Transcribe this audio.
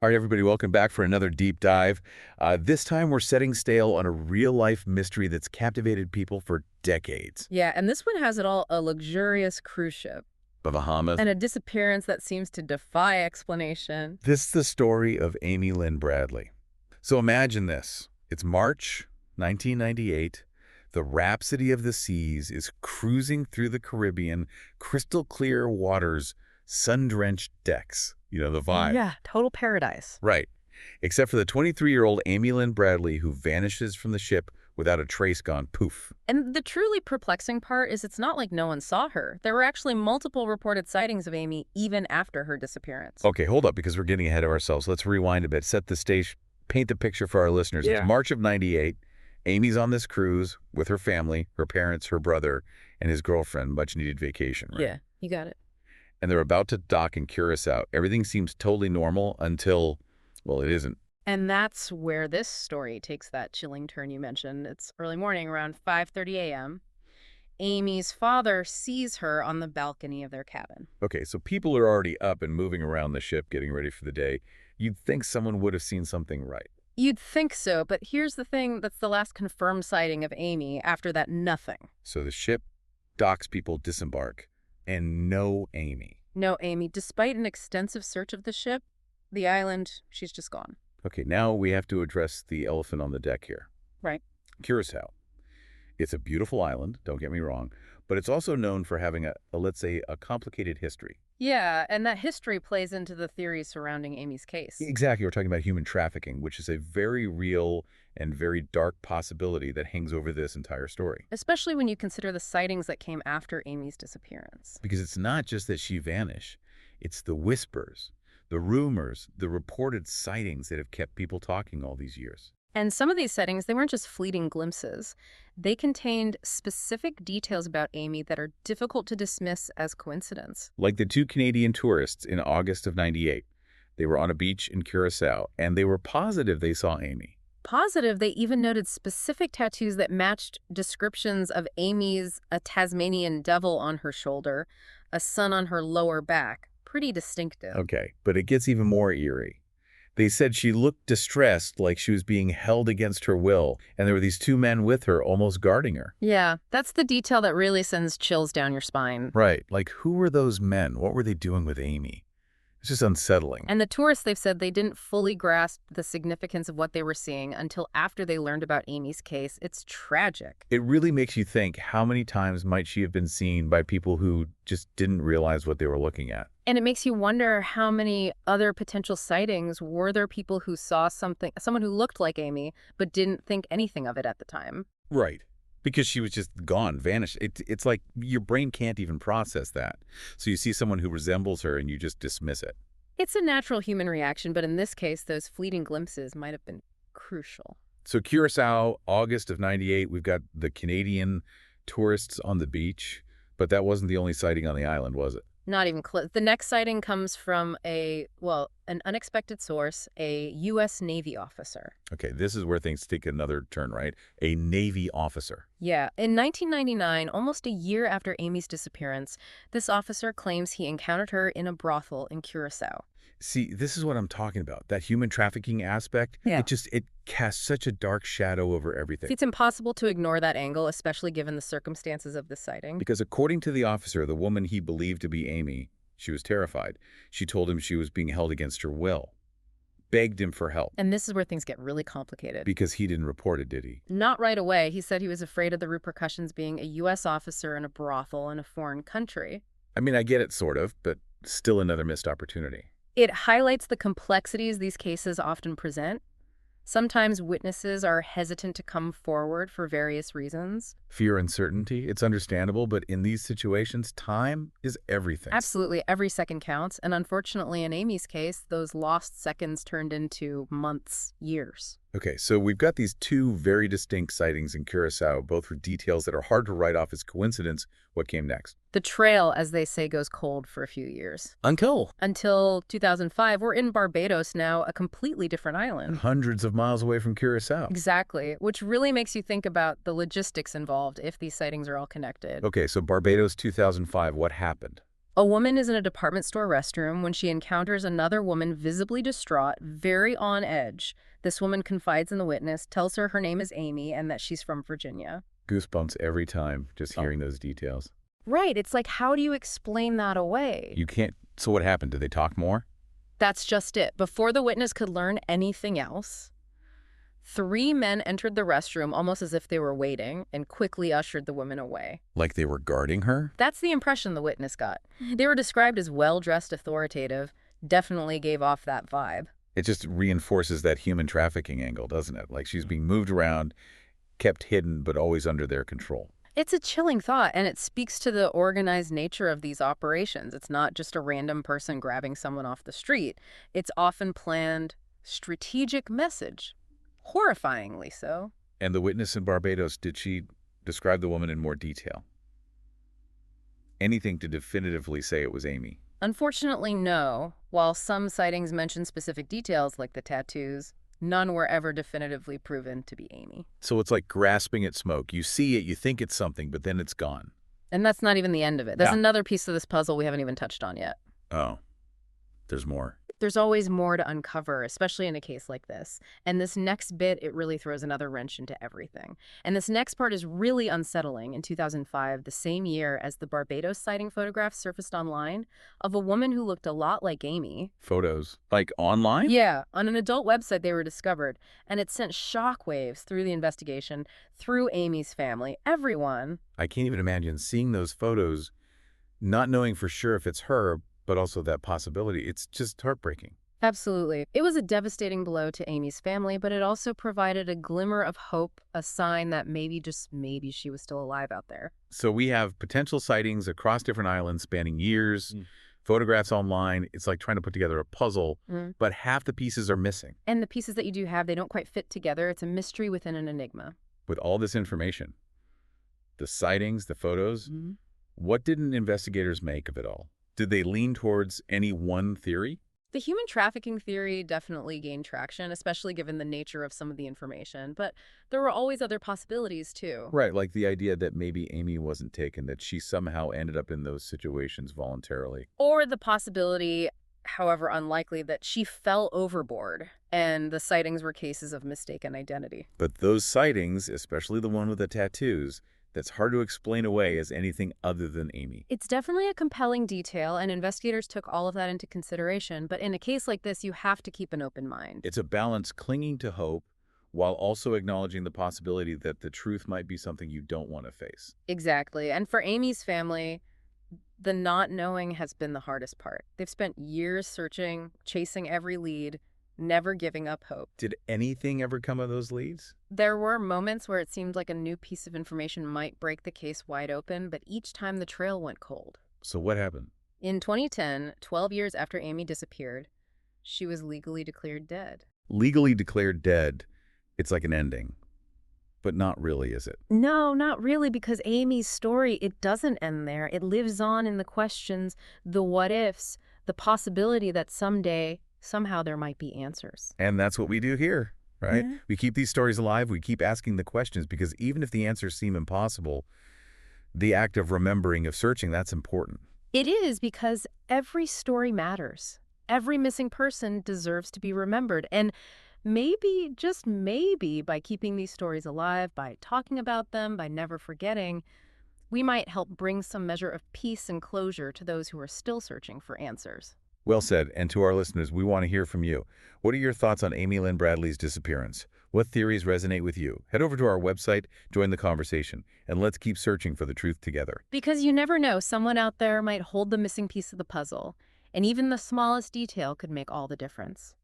All right, everybody, welcome back for another deep dive. This time we're setting sail on a real-life mystery that's captivated people for decades. Yeah, and this one has it all, a luxurious cruise ship The Bahamas. and a disappearance that seems to defy explanation. This is the story of Amy Lynn Bradley. So imagine this. It's March 1998. The Rhapsody of the Seas is cruising through the Caribbean, crystal clear waters, sun-drenched decks. You know, the vibe. Yeah, total paradise. Right. Except for the 23-year-old Amy Lynn Bradley, who vanishes from the ship without a trace, gone poof. And the truly perplexing part is it's not like no one saw her. There were actually multiple reported sightings of Amy even after her disappearance. Okay, hold up, because we're getting ahead of ourselves. Let's rewind a bit, set the stage, paint the picture for our listeners. Yeah. It's March of '98. Amy's on this cruise with her family, her parents, her brother, and his girlfriend, much-needed vacation, right? Yeah, you got it. And they're about to dock in Curacao. Everything seems totally normal until, well, it isn't. And that's where this story takes that chilling turn you mentioned. It's early morning, around 5:30 a.m. Amy's father sees her on the balcony of their cabin. Okay, so people are already up and moving around the ship, getting ready for the day. You'd think someone would have seen something right. You'd think so, but here's the thing, that's the last confirmed sighting of Amy. After that, nothing. So the ship docks, people disembark, and no Amy. No Amy. Despite an extensive search of the ship, the island, she's just gone. Okay, now we have to address the elephant on the deck here. Right. Curacao. It's a beautiful island, don't get me wrong, but it's also known for having let's say, a complicated history. Yeah, and that history plays into the theories surrounding Amy's case. Exactly, we're talking about human trafficking, which is a very real and very dark possibility that hangs over this entire story. Especially when you consider the sightings that came after Amy's disappearance. Because it's not just that she vanished, it's the whispers, the rumors, the reported sightings that have kept people talking all these years. And some of these sightings, they weren't just fleeting glimpses. They contained specific details about Amy that are difficult to dismiss as coincidence. Like the two Canadian tourists in August of '98. They were on a beach in Curacao, and they were positive they saw Amy. Positive, they even noted specific tattoos that matched descriptions of Amy's, a Tasmanian devil on her shoulder, a sun on her lower back. Pretty distinctive. Okay, but it gets even more eerie. They said she looked distressed, like she was being held against her will, and there were these two men with her, almost guarding her. Yeah, that's the detail that really sends chills down your spine. Right, like who were those men? What were they doing with Amy? It's just unsettling. And the tourists, they've said they didn't fully grasp the significance of what they were seeing until after they learned about Amy's case. It's tragic. It really makes you think, how many times might she have been seen by people who just didn't realize what they were looking at? And it makes you wonder how many other potential sightings were there, people who saw someone who looked like Amy, but didn't think anything of it at the time. Right. Because she was just gone, vanished. It's like your brain can't even process that. So you see someone who resembles her and you just dismiss it. It's a natural human reaction, but in this case, those fleeting glimpses might have been crucial. So Curacao, August of '98, we've got the Canadian tourists on the beach, but that wasn't the only sighting on the island, was it? Not even close. The next sighting comes from an unexpected source, a U.S. Navy officer. Okay, this is where things take another turn, right? A Navy officer. Yeah, in 1999, almost a year after Amy's disappearance, this officer claims he encountered her in a brothel in Curacao. See, this is what I'm talking about. That human trafficking aspect, Yeah. it casts such a dark shadow over everything. It's impossible to ignore that angle, especially given the circumstances of this sighting. Because according to the officer, the woman he believed to be Amy, she was terrified. She told him she was being held against her will, begged him for help. And this is where things get really complicated. Because he didn't report it, did he? Not right away. He said he was afraid of the repercussions being a U.S. officer in a brothel in a foreign country. I mean, I get it, sort of, but still another missed opportunity. It highlights the complexities these cases often present. Sometimes witnesses are hesitant to come forward for various reasons. Fear, uncertainty, it's understandable, but in these situations, time is everything. Absolutely, every second counts. And unfortunately, in Amy's case, those lost seconds turned into months, years. Okay, so we've got these two very distinct sightings in Curacao, both with details that are hard to write off as coincidence. What came next? The trail, as they say, goes cold for a few years. Until 2005, we're in Barbados now, a completely different island. hundreds of miles away from Curacao. Exactly, which really makes you think about the logistics involved if these sightings are all connected. Okay, so Barbados 2005, what happened? A woman is in a department store restroom when she encounters another woman visibly distraught, very on edge. This woman confides in the witness, tells her name is Amy and that she's from Virginia. Goosebumps every time just hearing those details. Right, it's like, how do you explain that away? You can't. So what happened? Did they talk more? That's just it. Before the witness could learn anything else, 3 men entered the restroom almost as if they were waiting and quickly ushered the woman away. Like they were guarding her? That's the impression the witness got. They were described as well-dressed, authoritative, definitely gave off that vibe. It just reinforces that human trafficking angle, doesn't it? Like she's being moved around, kept hidden, but always under their control. It's a chilling thought, and it speaks to the organized nature of these operations. It's not just a random person grabbing someone off the street. It's often planned, strategic message. Horrifyingly so. And the witness in Barbados, did she describe the woman in more detail? Anything to definitively say it was Amy? Unfortunately, no. While some sightings mention specific details like the tattoos, none were ever definitively proven to be Amy. So it's like grasping at smoke. You see it, you think it's something, but then it's gone. And that's not even the end of it. There's another piece of this puzzle we haven't even touched on yet. Oh, there's more. There's always more to uncover, especially in a case like this. And this next bit, it really throws another wrench into everything. And this next part is really unsettling. In 2005, the same year as the Barbados sighting photographs surfaced online of a woman who looked a lot like Amy. Photos? Like online? Yeah, on an adult website they were discovered. And it sent shockwaves through the investigation, through Amy's family, everyone. I can't even imagine seeing those photos, not knowing for sure if it's her, but also that possibility. It's just heartbreaking. Absolutely. It was a devastating blow to Amy's family, but it also provided a glimmer of hope, a sign that maybe, just maybe, she was still alive out there. So we have potential sightings across different islands spanning years, photographs online. It's like trying to put together a puzzle, but half the pieces are missing. And the pieces that you do have, they don't quite fit together. It's a mystery within an enigma. With all this information, the sightings, the photos, what didn't investigators make of it all? Did they lean towards any one theory? The human trafficking theory definitely gained traction, especially given the nature of some of the information. But there were always other possibilities, too. Right, like the idea that maybe Amy wasn't taken, that she somehow ended up in those situations voluntarily. Or the possibility, however unlikely, that she fell overboard and the sightings were cases of mistaken identity. But those sightings, especially the one with the tattoos, that's hard to explain away as anything other than Amy. It's definitely a compelling detail, and investigators took all of that into consideration. But in a case like this, you have to keep an open mind. It's a balance clinging to hope while also acknowledging the possibility that the truth might be something you don't want to face. Exactly. And for Amy's family, the not knowing has been the hardest part. They've spent years searching, chasing every lead, never giving up hope. Did anything ever come of those leads? There were moments where it seemed like a new piece of information might break the case wide open, but each time the trail went cold. So what happened? In 2010, 12 years after Amy disappeared, she was legally declared dead. Legally declared dead, it's like an ending. But not really, is it? No, not really, because Amy's story, it doesn't end there. It lives on in the questions, the what-ifs, the possibility that someday, somehow there might be answers. And that's what we do here, right? Yeah. We keep these stories alive. We keep asking the questions because even if the answers seem impossible, the act of remembering, of searching, that's important. It is, because every story matters. Every missing person deserves to be remembered. And maybe, just maybe, by keeping these stories alive, by talking about them, by never forgetting, we might help bring some measure of peace and closure to those who are still searching for answers. Well said. And to our listeners, we want to hear from you. What are your thoughts on Amy Lynn Bradley's disappearance? What theories resonate with you? Head over to our website, join the conversation, and let's keep searching for the truth together. Because you never know, someone out there might hold the missing piece of the puzzle, and even the smallest detail could make all the difference.